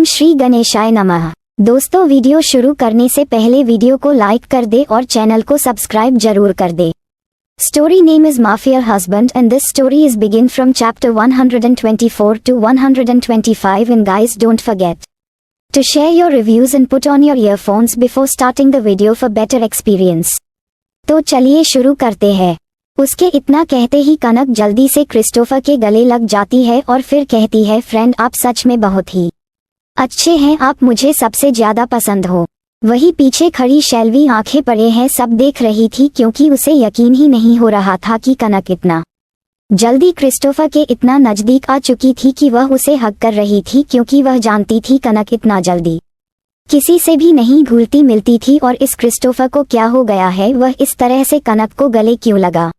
श्री गणेशाय नमः। दोस्तों, वीडियो शुरू करने से पहले वीडियो को लाइक कर दे और चैनल को सब्सक्राइब जरूर कर दे। Story name is Mafia Husband and this story is begin from chapter 124 to 125 and guys don't forget to share your reviews and put on your earphones before starting the video for better experience। तो चलिए शुरू करते हैं। उसके इतना कहते ही कनक जल्दी से क्रिस्टोफर के गले लग जाती है और फिर कहती है, फ्रेंड आप सच में बहुत ही अच्छे हैं, आप मुझे सबसे ज्यादा पसंद हो। वही पीछे खड़ी शेल्वी आंखें पड़े हैं सब देख रही थी क्योंकि उसे यकीन ही नहीं हो रहा था कि कनक इतना जल्दी क्रिस्टोफर के इतना नजदीक आ चुकी थी कि वह उसे हग कर रही थी, क्योंकि वह जानती थी कनक इतना जल्दी किसी से भी नहीं घुलती मिलती थी। और इस क्रिस्टोफर को क्या हो गया है, वह इस तरह से कनक को गले क्यों लगा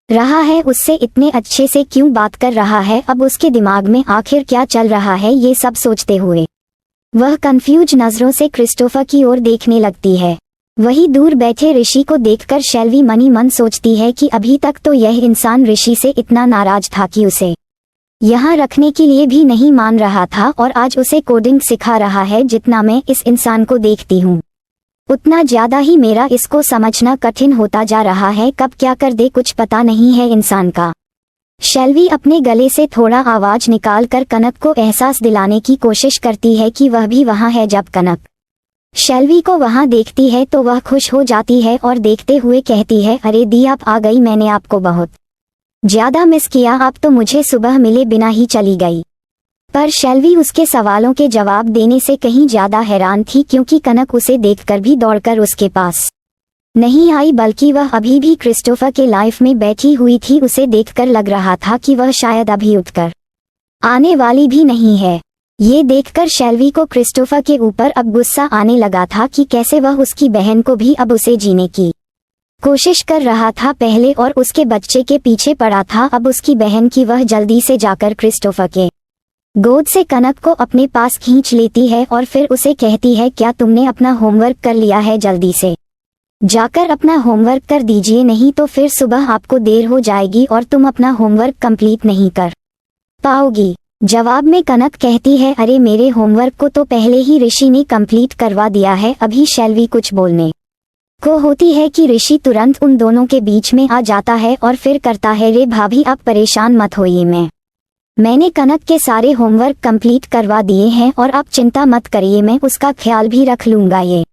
रहा है, उससे इतने अच्छे से क्यों बात कर रहा है, अब उसके दिमाग में आखिर क्या चल रहा है, ये सब सोचते हुए वह कंफ्यूज नजरों से क्रिस्टोफर की ओर देखने लगती है। वही दूर बैठे ऋषि को देखकर शेल्वी मनी मन सोचती है कि अभी तक तो यह इंसान ऋषि से इतना नाराज था कि उसे यहाँ रखने के लिए भी नहीं मान रहा था, और आज उसे कोडिंग सिखा रहा है। जितना मैं इस इंसान को देखती हूँ उतना ज्यादा ही मेरा इसको समझना कठिन होता जा रहा है, कब क्या कर दे कुछ पता नहीं है इंसान का। शेल्वी अपने गले से थोड़ा आवाज निकालकर कनक को एहसास दिलाने की कोशिश करती है कि वह भी वहाँ है। जब कनक शेल्वी को वहाँ देखती है तो वह खुश हो जाती है और देखते हुए कहती है, अरे दी आप आ गई, मैंने आपको बहुत ज्यादा मिस किया, आप तो मुझे सुबह मिले बिना ही चली गई। पर शेल्वी उसके सवालों के जवाब देने से कहीं ज्यादा हैरान थी, क्योंकि कनक उसे देखकर भी दौड़कर उसके पास नहीं आई, बल्कि वह अभी भी क्रिस्टोफर के लाइफ में बैठी हुई थी। उसे देखकर लग रहा था कि वह शायद अभी उठकर आने वाली भी नहीं है। ये देखकर शेल्वी को क्रिस्टोफर के ऊपर अब गुस्सा आने लगा था कि कैसे वह उसकी बहन को भी अब उसे जीने की कोशिश कर रहा था पहले, और उसके बच्चे के पीछे पड़ा था अब उसकी बहन की। वह जल्दी से जाकर क्रिस्टोफर के गोद से कनक को अपने पास खींच लेती है और फिर उसे कहती है, क्या तुमने अपना होमवर्क कर लिया है? जल्दी से जाकर अपना होमवर्क कर दीजिए, नहीं तो फिर सुबह आपको देर हो जाएगी और तुम अपना होमवर्क कंप्लीट नहीं कर पाओगी। जवाब में कनक कहती है, अरे मेरे होमवर्क को तो पहले ही ऋषि ने कंप्लीट करवा दिया है। अभी शेल्वी कुछ बोलने को होती है कि ऋषि तुरंत उन दोनों के बीच में आ जाता है और फिर कहता है, रे भाभी आप परेशान मत होइए, मैंने कनक के सारे होमवर्क कंप्लीट करवा दिए हैं और आप चिंता मत करिए, मैं उसका ख्याल भी रख लूंगा। ये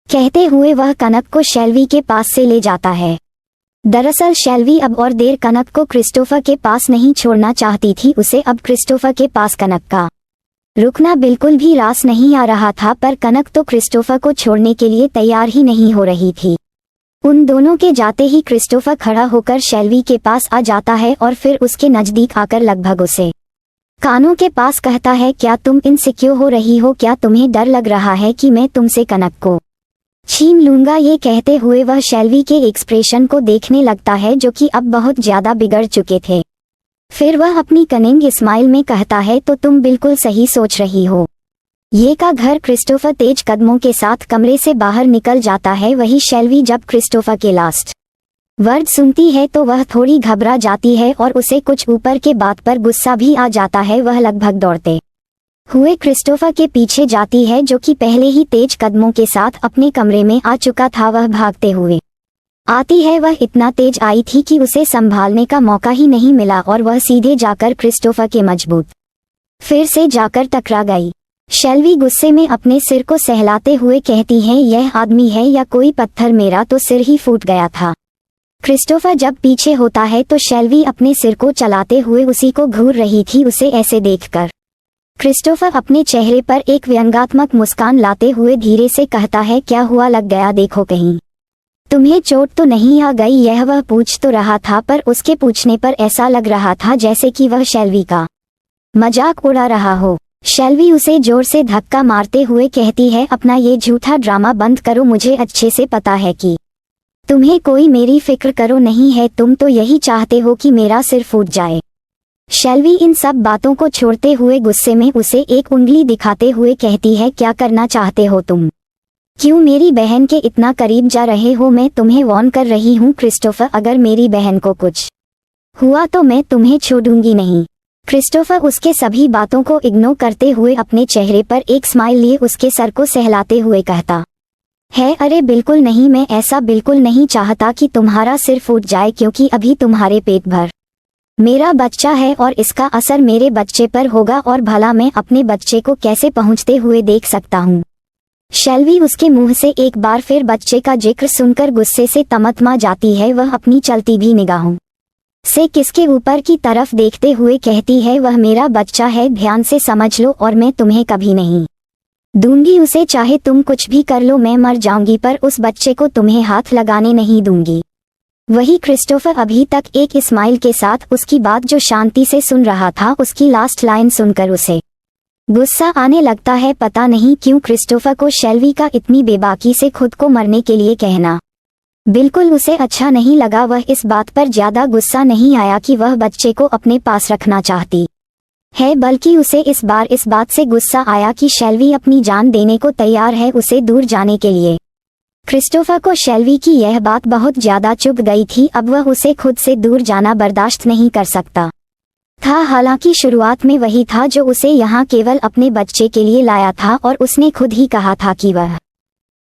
कहते हुए वह कनक को शेल्वी के पास से ले जाता है। दरअसल शेल्वी अब और देर कनक को क्रिस्टोफर के पास नहीं छोड़ना चाहती थी। उसे अब क्रिस्टोफर के पास कनक का रुकना बिल्कुल भी रास नहीं आ रहा था, पर कनक तो क्रिस्टोफर को छोड़ने के लिए तैयार ही नहीं हो रही थी। उन दोनों के जाते ही क्रिस्टोफर खड़ा होकर शेल्वी के पास आ जाता है और फिर उसके नजदीक आकर लगभग उसे कानों के पास कहता है, क्या तुम इनसिक्योर हो रही हो? क्या तुम्हें डर लग रहा है कि मैं तुमसे कनक को छीन लूंगा? ये कहते हुए वह शेल्वी के एक्सप्रेशन को देखने लगता है, जो कि अब बहुत ज्यादा बिगड़ चुके थे। फिर वह अपनी कनिंग स्माइल में कहता है, तो तुम बिल्कुल सही सोच रही हो। ये का घर। क्रिस्टोफर तेज कदमों के साथ कमरे से बाहर निकल जाता है। वही शेल्वी जब क्रिस्टोफर के लास्ट वर्ड सुनती है तो वह थोड़ी घबरा जाती है और उसे कुछ ऊपर के बात पर गुस्सा भी आ जाता है। वह लगभग दौड़ते हुए क्रिस्टोफर के पीछे जाती है, जो कि पहले ही तेज कदमों के साथ अपने कमरे में आ चुका था। वह भागते हुए आती है। वह इतना तेज आई थी कि उसे संभालने का मौका ही नहीं मिला और वह सीधे जाकर क्रिस्टोफर के मजबूत फिर से जाकर टकरा गई। शेल्वी गुस्से में अपने सिर को सहलाते हुए कहती है, यह आदमी है या कोई पत्थर, मेरा तो सिर ही फूट गया था। क्रिस्टोफर जब पीछे होता है तो शेल्वी अपने सिर को चलाते हुए उसी को घूर रही थी। उसे ऐसे देखकर क्रिस्टोफर अपने चेहरे पर एक व्यंग्यात्मक मुस्कान लाते हुए धीरे से कहता है, क्या हुआ, लग गया? देखो कहीं तुम्हें चोट तो नहीं आ गई? यह वह पूछ तो रहा था, पर उसके पूछने पर ऐसा लग रहा था जैसे कि वह शेल्वी का मजाक उड़ा रहा हो। शेल्वी उसे जोर से धक्का मारते हुए कहती है, अपना ये झूठा ड्रामा बंद करो, मुझे अच्छे से पता है कि तुम्हें कोई मेरी फिक्र करो नहीं है, तुम तो यही चाहते हो कि मेरा सिर फूट जाए। शेल्वी इन सब बातों को छोड़ते हुए गुस्से में उसे एक उंगली दिखाते हुए कहती है, क्या करना चाहते हो तुम? क्यों मेरी बहन के इतना करीब जा रहे हो? मैं तुम्हें वार्न कर रही हूँ क्रिस्टोफर, अगर मेरी बहन को कुछ हुआ तो मैं तुम्हें छोड़ूंगी नहीं। क्रिस्टोफर उसके सभी बातों को इग्नोर करते हुए अपने चेहरे पर एक स्माइल लिए उसके सर को सहलाते हुए कहता है, अरे बिल्कुल नहीं, मैं ऐसा बिल्कुल नहीं चाहता कि तुम्हारा सिर फूट जाए, क्योंकि अभी तुम्हारे पेट भर मेरा बच्चा है और इसका असर मेरे बच्चे पर होगा, और भला मैं अपने बच्चे को कैसे पहुंचते हुए देख सकता हूँ। शेल्वी उसके मुंह से एक बार फिर बच्चे का जिक्र सुनकर गुस्से से तमतमा जाती है। वह अपनी चलती भी निगाहों से किसके ऊपर की तरफ देखते हुए कहती है, वह मेरा बच्चा है, ध्यान से समझ लो, और मैं तुम्हें कभी नहीं दूंगी उसे, चाहे तुम कुछ भी कर लो, मैं मर जाऊंगी, पर उस बच्चे को तुम्हें हाथ लगाने नहीं दूंगी। वही क्रिस्टोफर अभी तक एक स्माइल के साथ उसकी बात जो शांति से सुन रहा था, उसकी लास्ट लाइन सुनकर उसे गुस्सा आने लगता है। पता नहीं क्यों क्रिस्टोफर को शेल्वी का इतनी बेबाकी से खुद को मरने के लिए कहना बिल्कुल उसे अच्छा नहीं लगा। वह इस बात पर ज्यादा गुस्सा नहीं आया कि वह बच्चे को अपने पास रखना चाहती है, बल्कि उसे इस बार इस बात से गुस्सा आया कि शेल्वी अपनी जान देने को तैयार है उसे दूर जाने के लिए। क्रिस्टोफर को शेल्वी की यह बात बहुत ज्यादा चुभ गई थी। अब वह उसे खुद से दूर जाना बर्दाश्त नहीं कर सकता था। हालांकि शुरुआत में वही था जो उसे यहाँ केवल अपने बच्चे के लिए लाया था, और उसने खुद ही कहा था कि वह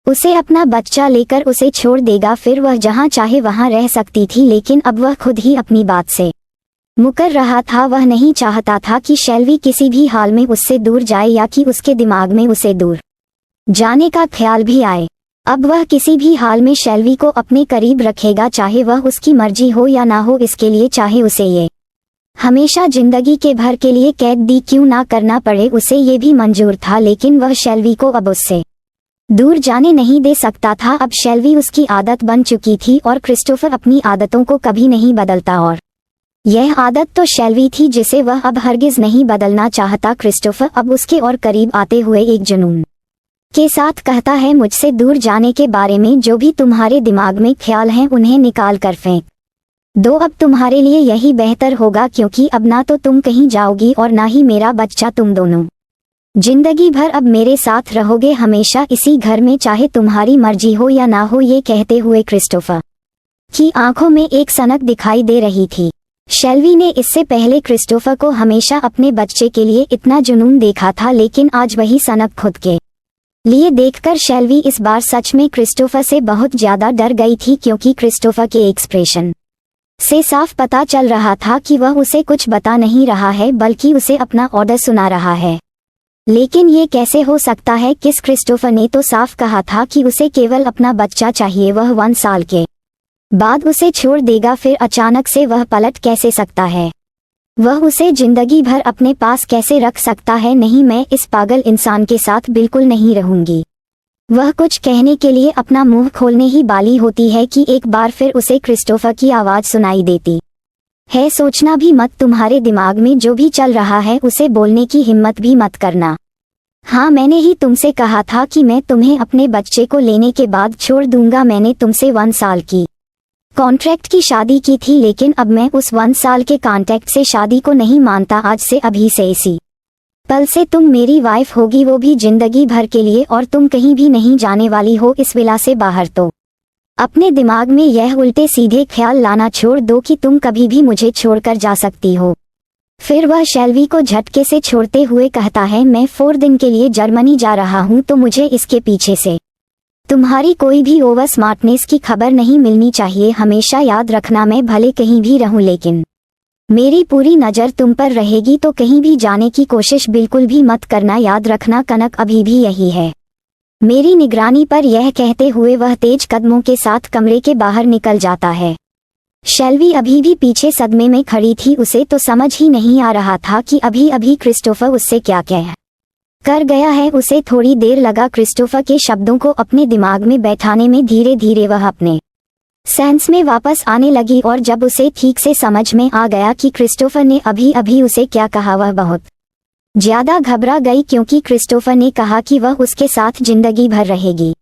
उसे अपना बच्चा लेकर उसे छोड़ देगा, फिर वह जहाँ चाहे वहाँ रह सकती थी। लेकिन अब वह खुद ही अपनी बात से मुकर रहा था। वह नहीं चाहता था कि शेल्वी किसी भी हाल में उससे दूर जाए, या कि उसके दिमाग में उसे दूर जाने का ख्याल भी आए। अब वह किसी भी हाल में शेल्वी को अपने करीब रखेगा, चाहे वह उसकी मर्जी हो या ना हो। इसके लिए चाहे उसे ये हमेशा जिंदगी के भर के लिए कैद दी क्यों ना करना पड़े, उसे ये भी मंजूर था। लेकिन वह शेल्वी को अब उससे दूर जाने नहीं दे सकता था। अब शेल्वी उसकी आदत बन चुकी थी, और क्रिस्टोफर अपनी आदतों को कभी नहीं बदलता, और यह आदत तो शेल्वी थी जिसे वह अब हरगिज नहीं बदलना चाहता। क्रिस्टोफर अब उसके और करीब आते हुए एक जुनून के साथ कहता है, मुझसे दूर जाने के बारे में जो भी तुम्हारे दिमाग में ख्याल हैं उन्हें निकाल कर फेंक दो। अब तुम्हारे लिए यही बेहतर होगा, क्योंकि अब ना तो तुम कहीं जाओगी और ना ही मेरा बच्चा। तुम दोनों जिंदगी भर अब मेरे साथ रहोगे, हमेशा इसी घर में, चाहे तुम्हारी मर्जी हो या ना हो। ये कहते हुए क्रिस्टोफर की आंखों में एक सनक दिखाई दे रही थी। शेल्वी ने इससे पहले क्रिस्टोफर को हमेशा अपने बच्चे के लिए इतना जुनून देखा था, लेकिन आज वही सनक खुद के लिए देखकर शेल्वी इस बार सच में क्रिस्टोफर से बहुत ज्यादा डर गई थी, क्योंकि क्रिस्टोफर के एक्सप्रेशन से साफ पता चल रहा था कि वह उसे कुछ बता नहीं रहा है, बल्कि उसे अपना ऑर्डर सुना रहा है। लेकिन ये कैसे हो सकता है? किस क्रिस्टोफर ने तो साफ कहा था कि उसे केवल अपना बच्चा चाहिए। वह 1 साल के बाद उसे छोड़ देगा, फिर अचानक से वह पलट कैसे सकता है? वह उसे जिंदगी भर अपने पास कैसे रख सकता है? नहीं, मैं इस पागल इंसान के साथ बिल्कुल नहीं रहूंगी। वह कुछ कहने के लिए अपना मुंह खोलने ही वाली होती है कि एक बार फिर उसे क्रिस्टोफर की आवाज सुनाई देती है, सोचना भी मत, तुम्हारे दिमाग में जो भी चल रहा है उसे बोलने की हिम्मत भी मत करना। हाँ, मैंने ही तुमसे कहा था कि मैं तुम्हें अपने बच्चे को लेने के बाद छोड़ दूंगा। मैंने तुमसे 1 साल की कॉन्ट्रैक्ट की शादी की थी, लेकिन अब मैं उस 1 साल के कॉन्ट्रैक्ट से शादी को नहीं मानता। आज से, अभी से, इसी पल से तुम मेरी वाइफ होगी, वो भी जिंदगी भर के लिए, और तुम कहीं भी नहीं जाने वाली हो इस विला से बाहर। तो अपने दिमाग में यह उल्टे सीधे ख्याल लाना छोड़ दो कि तुम कभी भी मुझे छोड़कर जा सकती हो। फिर वह शेल्वी को झटके से छोड़ते हुए कहता है, मैं 4 दिन के लिए जर्मनी जा रहा हूँ, तो मुझे इसके पीछे से तुम्हारी कोई भी ओवर स्मार्टनेस की खबर नहीं मिलनी चाहिए। हमेशा याद रखना, मैं भले कहीं भी रहूं, लेकिन मेरी पूरी नज़र तुम पर रहेगी, तो कहीं भी जाने की कोशिश बिल्कुल भी मत करना। याद रखना, कनक अभी भी यही है मेरी निगरानी पर। यह कहते हुए वह तेज कदमों के साथ कमरे के बाहर निकल जाता है। शेल्वी अभी भी पीछे सदमे में खड़ी थी। उसे तो समझ ही नहीं आ रहा था कि अभी अभी क्रिस्टोफर उससे क्या कह कर गया है। उसे थोड़ी देर लगा क्रिस्टोफर के शब्दों को अपने दिमाग में बैठाने में। धीरे धीरे वह अपने सेंस में वापस आने लगी, और जब उसे ठीक से समझ में आ गया कि क्रिस्टोफर ने अभी अभी उसे क्या कहा, वह बहुत ज्यादा घबरा गई, क्योंकि क्रिस्टोफर ने कहा कि वह उसके साथ जिंदगी भर रहेगी।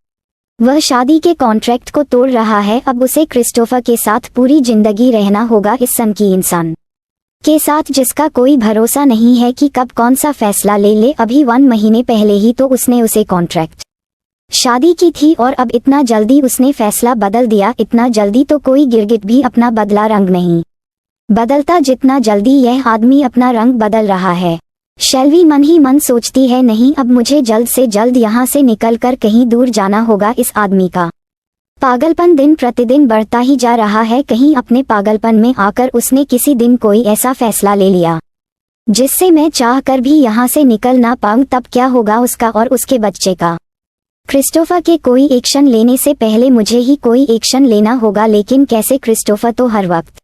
वह शादी के कॉन्ट्रैक्ट को तोड़ रहा है। अब उसे क्रिस्टोफर के साथ पूरी जिंदगी रहना होगा, इस सनकी इंसान के साथ जिसका कोई भरोसा नहीं है कि कब कौन सा फैसला ले ले। अभी 1 महीने पहले ही तो उसने उसे कॉन्ट्रैक्ट शादी की थी, और अब इतना जल्दी उसने फैसला बदल दिया। इतना जल्दी तो कोई गिरगिट भी अपना बदला रंग नहीं बदलता जितना जल्दी यह आदमी अपना रंग बदल रहा है। शेल्वी मन ही मन सोचती है, नहीं अब मुझे जल्द से जल्द यहाँ से निकलकर कहीं दूर जाना होगा। इस आदमी का पागलपन दिन प्रतिदिन बढ़ता ही जा रहा है। कहीं अपने पागलपन में आकर उसने किसी दिन कोई ऐसा फैसला ले लिया जिससे मैं चाह कर भी यहाँ से निकल ना पाऊँ, तब क्या होगा उसका और उसके बच्चे का। क्रिस्टोफर के कोई एक्शन लेने से पहले मुझे ही कोई एक्शन लेना होगा, लेकिन कैसे? क्रिस्टोफर तो हर वक्त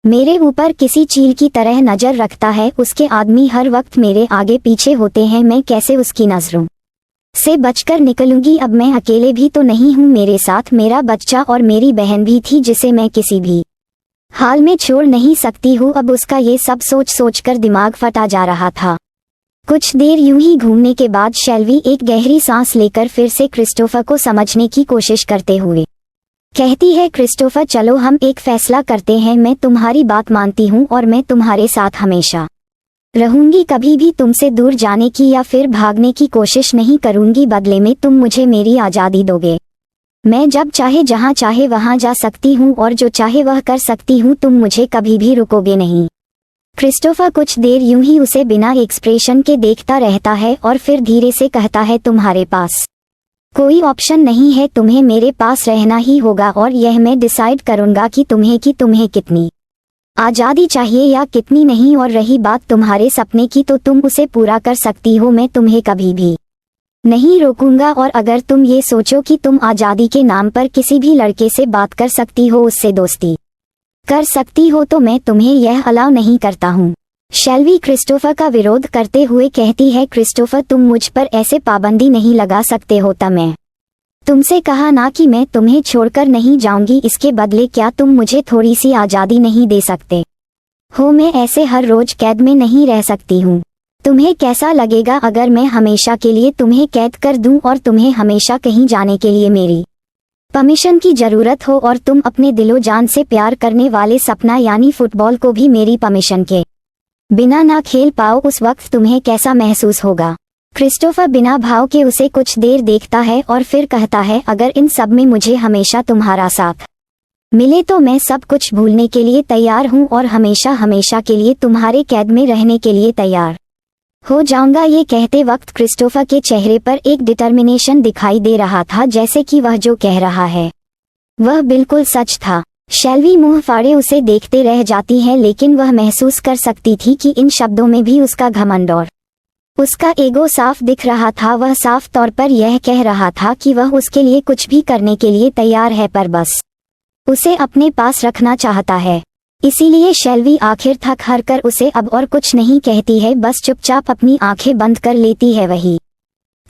मेरे ऊपर किसी चील की तरह नजर रखता है। उसके आदमी हर वक्त मेरे आगे पीछे होते हैं। मैं कैसे उसकी नजरों से बचकर निकलूंगी? अब मैं अकेले भी तो नहीं हूँ, मेरे साथ मेरा बच्चा और मेरी बहन भी थी जिसे मैं किसी भी हाल में छोड़ नहीं सकती हूँ। अब उसका ये सब सोच सोच कर दिमाग फटा जा रहा था। कुछ देर यूं ही घूमने के बाद शेल्वी एक गहरी सांस लेकर फिर से क्रिस्टोफर को समझने की कोशिश करते हुए कहती है, क्रिस्टोफर चलो हम एक फैसला करते हैं। मैं तुम्हारी बात मानती हूँ और मैं तुम्हारे साथ हमेशा रहूंगी। कभी भी तुमसे दूर जाने की या फिर भागने की कोशिश नहीं करूंगी। बदले में तुम मुझे मेरी आज़ादी दोगे। मैं जब चाहे जहाँ चाहे वहाँ जा सकती हूँ और जो चाहे वह कर सकती हूँ। तुम मुझे कभी भी रोकोगे नहीं। क्रिस्टोफर कुछ देर यूं ही उसे बिना एक्सप्रेशन के देखता रहता है और फिर धीरे से कहता है, तुम्हारे पास कोई ऑप्शन नहीं है, तुम्हें मेरे पास रहना ही होगा और यह मैं डिसाइड करूंगा कि तुम्हें कितनी आज़ादी चाहिए या कितनी नहीं। और रही बात तुम्हारे सपने की, तो तुम उसे पूरा कर सकती हो। मैं तुम्हें कभी भी नहीं रोकूंगा और अगर तुम ये सोचो कि तुम आज़ादी के नाम पर किसी भी लड़के से बात कर सकती हो, उससे दोस्ती कर सकती हो, तो मैं तुम्हें यह अलाउ नहीं करता हूँ। शेल्वी क्रिस्टोफर का विरोध करते हुए कहती है, क्रिस्टोफर तुम मुझ पर ऐसे पाबंदी नहीं लगा सकते हो। तब मैं तुमसे कहा ना कि मैं तुम्हें छोड़कर नहीं जाऊंगी। इसके बदले क्या तुम मुझे थोड़ी सी आज़ादी नहीं दे सकते हो? मैं ऐसे हर रोज कैद में नहीं रह सकती हूँ। तुम्हें कैसा लगेगा अगर मैं हमेशा के लिए तुम्हें कैद कर दूं और तुम्हें हमेशा कहीं जाने के लिए मेरी परमिशन की जरूरत हो और तुम अपने दिलो जान से प्यार करने वाले सपना यानी फुटबॉल को भी मेरी परमिशन के बिना ना खेल पाओ? उस वक्त तुम्हें कैसा महसूस होगा? क्रिस्टोफर बिना भाव के उसे कुछ देर देखता है और फिर कहता है, अगर इन सब में मुझे हमेशा तुम्हारा साथ मिले तो मैं सब कुछ भूलने के लिए तैयार हूँ और हमेशा हमेशा के लिए तुम्हारे कैद में रहने के लिए तैयार हो जाऊंगा। ये कहते वक्त क्रिस्टोफर के चेहरे पर एक डिटर्मिनेशन दिखाई दे रहा था, जैसे कि वह जो कह रहा है वह बिल्कुल सच था। शेल्वी मुंह फाड़े उसे देखते रह जाती है, लेकिन वह महसूस कर सकती थी कि इन शब्दों में भी उसका घमंड और उसका ईगो साफ दिख रहा था। वह साफ तौर पर यह कह रहा था कि वह उसके लिए कुछ भी करने के लिए तैयार है, पर बस उसे अपने पास रखना चाहता है। इसीलिए शेल्वी आखिर थक हार कर उसे अब और कुछ नहीं कहती है, बस चुपचाप अपनी आंखें बंद कर लेती है। वही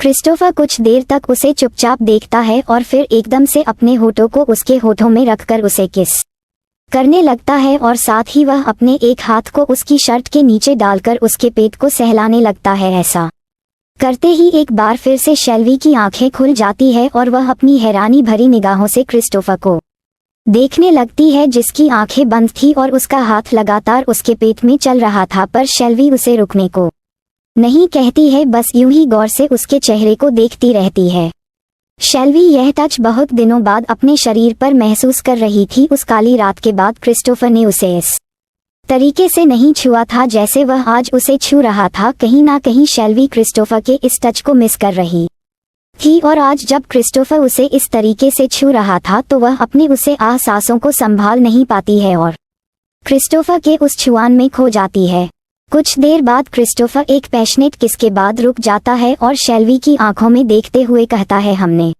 क्रिस्टोफर कुछ देर तक उसे चुपचाप देखता है और फिर एकदम से अपने होठों को उसके होठों में रखकर उसे किस करने लगता है और साथ ही वह अपने एक हाथ को उसकी शर्ट के नीचे डालकर उसके पेट को सहलाने लगता है। ऐसा करते ही एक बार फिर से शेल्वी की आंखें खुल जाती है और वह अपनी हैरानी भरी निगाहों से क्रिस्टोफर को देखने लगती है, जिसकी आंखें बंद थी और उसका हाथ लगातार उसके पेट में चल रहा था। पर शेल्वी उसे रुकने को नहीं कहती है, बस यूं ही गौर से उसके चेहरे को देखती रहती है। शेल्वी यह टच बहुत दिनों बाद अपने शरीर पर महसूस कर रही थी। उस काली रात के बाद क्रिस्टोफर ने उसे इस तरीके से नहीं छुआ था जैसे वह आज उसे छू रहा था। कहीं ना कहीं शेल्वी क्रिस्टोफर के इस टच को मिस कर रही थी और आज जब क्रिस्टोफर उसे इस तरीके से छू रहा था तो वह अपने उसे सांसों को संभाल नहीं पाती है और क्रिस्टोफर के उस छुआन में खो जाती है। कुछ देर बाद क्रिस्टोफर एक पैशनेट किस के बाद रुक जाता है और शेल्वी की आंखों में देखते हुए कहता है, हमने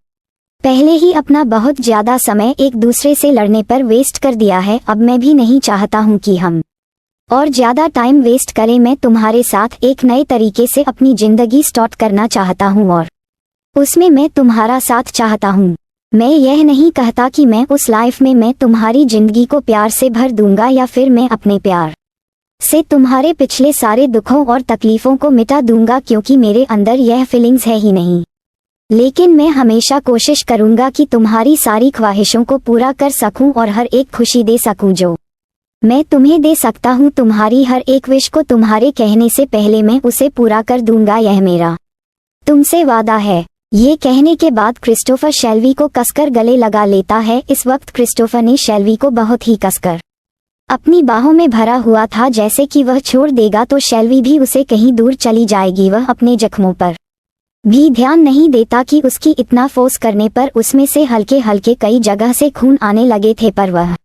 पहले ही अपना बहुत ज्यादा समय एक दूसरे से लड़ने पर वेस्ट कर दिया है। अब मैं भी नहीं चाहता हूँ कि हम और ज्यादा टाइम वेस्ट करें। मैं तुम्हारे साथ एक नए तरीके से अपनी जिंदगी स्टार्ट करना चाहता हूँ और उसमें मैं तुम्हारा साथ चाहता हूँ। मैं यह नहीं कहता कि मैं उस लाइफ में मैं तुम्हारी जिंदगी को प्यार से भर दूंगा या फिर मैं अपने प्यार से तुम्हारे पिछले सारे दुखों और तकलीफों को मिटा दूंगा, क्योंकि मेरे अंदर यह फीलिंग्स है ही नहीं। लेकिन मैं हमेशा कोशिश करूंगा कि तुम्हारी सारी ख्वाहिशों को पूरा कर सकूं और हर एक खुशी दे सकूं जो मैं तुम्हें दे सकता हूं। तुम्हारी हर एक विश को तुम्हारे कहने से पहले मैं उसे पूरा कर दूंगा, यह मेरा तुमसे वादा है। ये कहने के बाद क्रिस्टोफर शेल्वी को कसकर गले लगा लेता है। इस वक्त क्रिस्टोफर ने शेल्वी को बहुत ही कसकर अपनी बाहों में भरा हुआ था, जैसे कि वह छोड़ देगा तो शेल्वी भी उसे कहीं दूर चली जाएगी। वह अपने जख्मों पर भी ध्यान नहीं देता कि उसकी इतना फोर्स करने पर उसमें से हल्के हल्के कई जगह से खून आने लगे थे, पर वह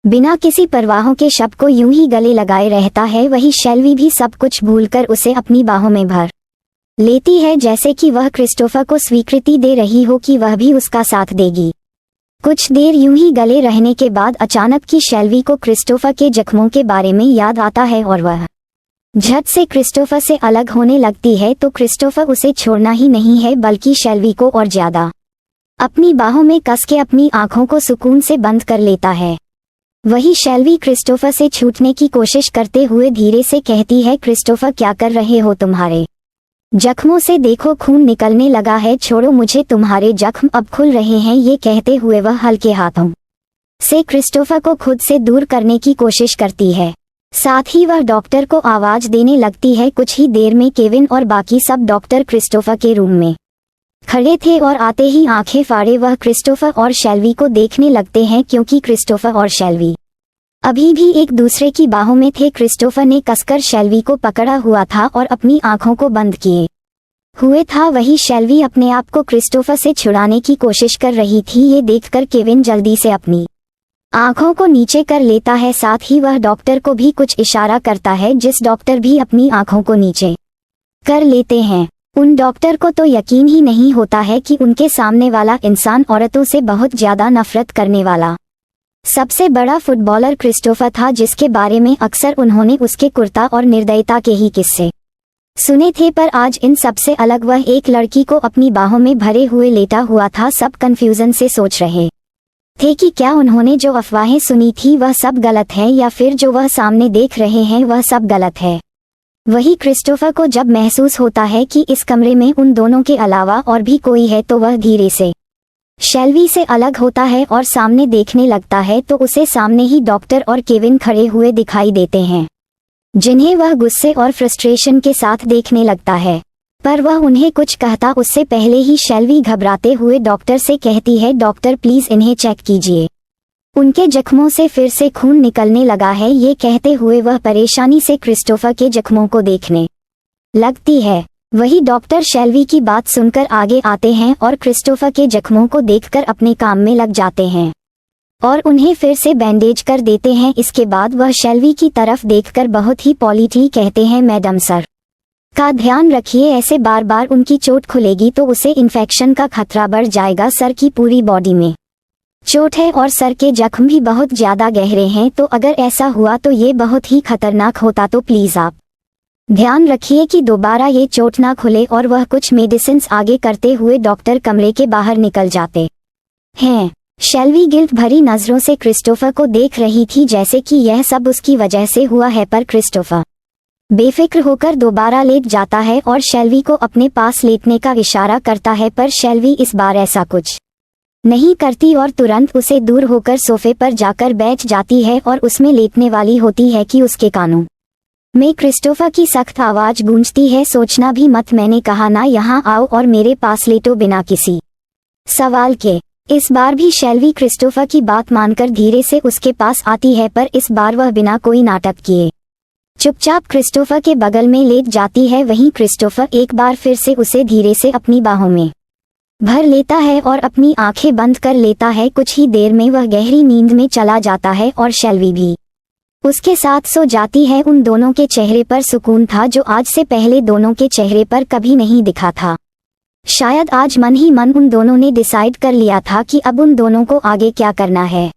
बिना किसी परवाहों के शव को यूं ही गले लगाए रहता है। वही शेल्वी भी सब कुछ भूलकर उसे अपनी बाहों में भर लेती है, जैसे कि वह क्रिस्टोफर को स्वीकृति दे रही हो कि वह भी उसका साथ देगी। कुछ देर यूं ही गले रहने के बाद अचानक की शेल्वी को क्रिस्टोफर के जख्मों के बारे में याद आता है और वह झट से क्रिस्टोफर से अलग होने लगती है। तो क्रिस्टोफर उसे छोड़ना ही नहीं है बल्कि शेल्वी को और ज्यादा अपनी बाहों में कस के अपनी आंखों को सुकून से बंद कर लेता है। वही शेल्वी क्रिस्टोफर से छूटने की कोशिश करते हुए धीरे से कहती है, क्रिस्टोफर क्या कर रहे हो? तुम्हारे जख्मों से देखो खून निकलने लगा है, छोड़ो मुझे, तुम्हारे जख्म अब खुल रहे हैं। ये कहते हुए वह हल्के हाथों से क्रिस्टोफर को खुद से दूर करने की कोशिश करती है। साथ ही वह डॉक्टर को आवाज देने लगती है। कुछ ही देर में केविन और बाकी सब डॉक्टर क्रिस्टोफर के रूम में खड़े थे और आते ही आंखें फाड़े वह क्रिस्टोफर और शेल्वी को देखने लगते हैं, क्योंकि क्रिस्टोफर और शेल्वी अभी भी एक दूसरे की बाहों में थे। क्रिस्टोफर ने कसकर शेल्वी को पकड़ा हुआ था और अपनी आंखों को बंद किए हुए था। वही शेल्वी अपने आप को क्रिस्टोफर से छुड़ाने की कोशिश कर रही थी। ये देखकर केविन जल्दी से अपनी आंखों को नीचे कर लेता है। साथ ही वह डॉक्टर को भी कुछ इशारा करता है, जिस डॉक्टर भी अपनी आंखों को नीचे कर लेते हैं। उन डॉक्टर को तो यकीन ही नहीं होता है कि उनके सामने वाला इंसान औरतों से बहुत ज्यादा नफरत करने वाला सबसे बड़ा फुटबॉलर क्रिस्टोफर था, जिसके बारे में अक्सर उन्होंने उसके कुर्ता और निर्दयता के ही किस्से सुने थे। पर आज इन सबसे अलग वह एक लड़की को अपनी बाहों में भरे हुए लेटा हुआ था। सब कंफ्यूजन से सोच रहे थे कि क्या उन्होंने जो अफवाहें सुनी थी वह सब गलत है, या फिर जो वह सामने देख रहे हैं वह सब गलत है। वही क्रिस्टोफर को जब महसूस होता है कि इस कमरे में उन दोनों के अलावा और भी कोई है, तो वह धीरे से शेल्वी से अलग होता है और सामने देखने लगता है। तो उसे सामने ही डॉक्टर और केविन खड़े हुए दिखाई देते हैं, जिन्हें वह गुस्से और फ्रस्ट्रेशन के साथ देखने लगता है। पर वह उन्हें कुछ कहता उससे पहले ही शेल्वी घबराते हुए डॉक्टर से कहती है, डॉक्टर प्लीज इन्हें चेक कीजिए, उनके जख्मों से फिर से खून निकलने लगा है। ये कहते हुए वह परेशानी से क्रिस्टोफर के जख्मों को देखने लगती है। वही डॉक्टर शेल्वी की बात सुनकर आगे आते हैं और क्रिस्टोफर के जख्मों को देखकर अपने काम में लग जाते हैं और उन्हें फिर से बैंडेज कर देते हैं। इसके बाद वह शेल्वी की तरफ देखकर बहुत ही पॉलिटली कहते हैं, मैडम सर का ध्यान रखिए, ऐसे बार बार उनकी चोट खुलेगी तो उसे इन्फेक्शन का खतरा बढ़ जाएगा। सर की पूरी बॉडी में चोट है और सर के जख्म भी बहुत ज्यादा गहरे हैं, तो अगर ऐसा हुआ तो ये बहुत ही खतरनाक होता। तो प्लीज आप ध्यान रखिए कि दोबारा ये चोट ना खुले। और वह कुछ मेडिसिन आगे करते हुए डॉक्टर कमरे के बाहर निकल जाते हैं। शेल्वी गिल्ट भरी नजरों से क्रिस्टोफर को देख रही थी, जैसे कि यह सब उसकी वजह से हुआ है। पर क्रिस्टोफर बेफिक्र होकर दोबारा लेट जाता है और शेल्वी को अपने पास लेटने का इशारा करता है, पर शेल्वी इस बार ऐसा कुछ नहीं करती और तुरंत उसे दूर होकर सोफे पर जाकर बैठ जाती है और उसमें लेटने वाली होती है कि उसके कानों में क्रिस्टोफर की सख्त आवाज गूंजती है, सोचना भी मत, मैंने कहा ना, यहाँ आओ और मेरे पास लेटो बिना किसी सवाल के। इस बार भी शेल्वी क्रिस्टोफर की बात मानकर धीरे से उसके पास आती है, पर इस बार वह बिना कोई नाटक किए चुपचाप क्रिस्टोफर के बगल में लेट जाती है। वहीं क्रिस्टोफर एक बार फिर से उसे धीरे से अपनी बाहों में भर लेता है और अपनी आंखें बंद कर लेता है। कुछ ही देर में वह गहरी नींद में चला जाता है और शेल्वी भी उसके साथ सो जाती है। उन दोनों के चेहरे पर सुकून था, जो आज से पहले दोनों के चेहरे पर कभी नहीं दिखा था। शायद आज मन ही मन उन दोनों ने डिसाइड कर लिया था कि अब उन दोनों को आगे क्या करना है।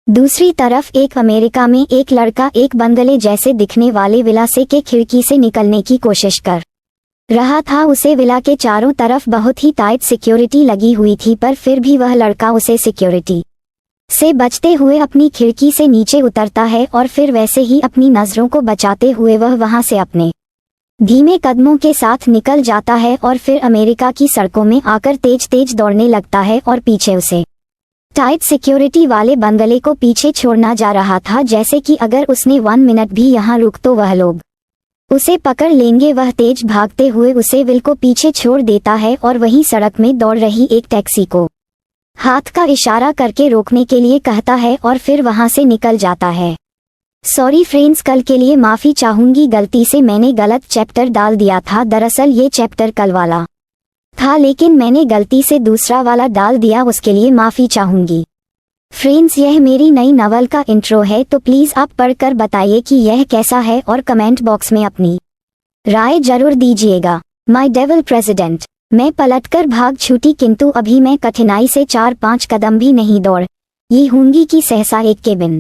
दूसरी तरफ एक अमेरिका में एक लड़का एक बंगले जैसे दिखने वाले विला से के खिड़की से निकलने की कोशिश कर रहा था। उसे विला के चारों तरफ बहुत ही टाइट सिक्योरिटी लगी हुई थी, पर फिर भी वह लड़का उसे सिक्योरिटी से बचते हुए अपनी खिड़की से नीचे उतरता है और फिर वैसे ही अपनी नजरों को बचाते हुए वह वहां से अपने धीमे कदमों के साथ निकल जाता है और फिर अमेरिका की सड़कों में आकर तेज तेज दौड़ने लगता है और पीछे उसे टाइट सिक्योरिटी वाले बंगले को पीछे छोड़ना जा रहा था, जैसे कि अगर उसने 1 मिनट भी यहाँ रुक तो वह लोग उसे पकड़ लेंगे। वह तेज भागते हुए उसे विल को पीछे छोड़ देता है और वहीं सड़क में दौड़ रही एक टैक्सी को हाथ का इशारा करके रोकने के लिए कहता है और फिर वहां से निकल जाता है। सॉरी फ्रेंड्स, कल के लिए माफ़ी चाहूँगी, गलती से मैंने गलत चैप्टर डाल दिया था। दरअसल ये चैप्टर कल वाला था, लेकिन मैंने गलती से दूसरा वाला डाल दिया, उसके लिए माफ़ी चाहूँगी। फ्रेंड्स, यह मेरी नई नॉवल का इंट्रो है, तो प्लीज़ आप पढ़कर बताइए कि यह कैसा है और कमेंट बॉक्स में अपनी राय जरूर दीजिएगा। My devil president. मैं पलटकर भाग छूटी, किंतु अभी मैं कठिनाई से 4-5 कदम भी नहीं दौड़ ये हूँगी कि सहसा एक केबिन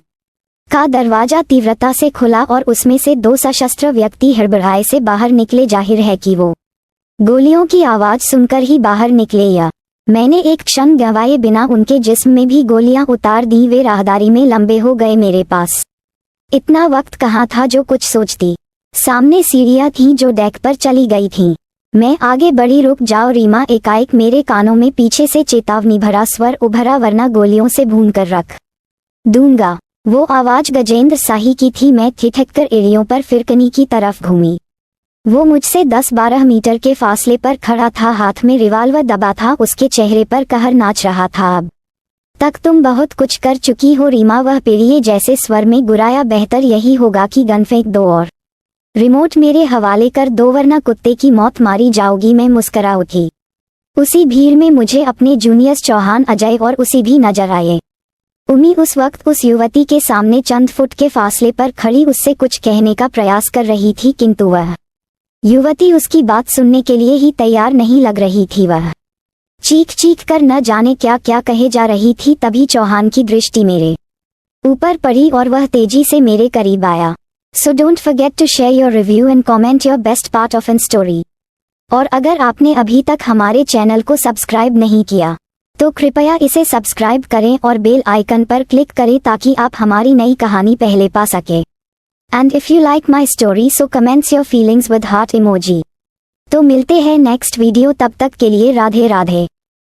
का दरवाजा तीव्रता से खुला और उसमें से 2 सशस्त्र व्यक्ति हड़बड़ाए से बाहर निकले। जाहिर है कि वो गोलियों की आवाज सुनकर ही बाहर निकले, या मैंने एक क्षण गंवाए बिना उनके जिस्म में भी गोलियां उतार दी। वे राहदारी में लंबे हो गए। मेरे पास इतना वक्त कहाँ था जो कुछ सोचती। सामने सीढ़ियां थीं जो डेक पर चली गई थीं। मैं आगे बढ़ी। रुक जाओ रीमा, एकाएक मेरे कानों में पीछे से चेतावनी भरा स्वर उभरा, वरना गोलियों से भून कर रख दूंगा। वो आवाज गजेंद्र शाही की थी। मैं ठिठक एड़ियों पर फिरकनी की तरफ घूमी। वो मुझसे 10-12 मीटर के फासले पर खड़ा था, हाथ में रिवाल्वर दबा था, उसके चेहरे पर कहर नाच रहा था। अब तक तुम बहुत कुछ कर चुकी हो रीमा, वह पीड़िए जैसे स्वर में गुराया। बेहतर यही होगा कि गन फेंक दो और रिमोट मेरे हवाले कर दो, वरना कुत्ते की मौत मारी जाओगी। मैं मुस्करा उठी। उसी भीड़ में मुझे अपने जूनियर्स चौहान, अजय और उसी भी नजर आए। उमी उस वक्त उस युवती के सामने चंद फुट के फासले पर खड़ी उससे कुछ कहने का प्रयास कर रही थी, किंतु वह युवती उसकी बात सुनने के लिए ही तैयार नहीं लग रही थी। वह चीख चीख कर न जाने क्या क्या कहे जा रही थी। तभी चौहान की दृष्टि मेरे ऊपर पड़ी और वह तेजी से मेरे करीब आया। So don't forget to share your review and comment your best part of an story. और अगर आपने अभी तक हमारे चैनल को सब्सक्राइब नहीं किया तो कृपया इसे सब्सक्राइब करें और बेल आइकन पर क्लिक करें ताकि आप हमारी नई कहानी पहले पा सके। And if you like my story, so comments your feelings with heart emoji। तो मिलते हैं नेक्स्ट वीडियो, तब तक के लिए राधे राधे।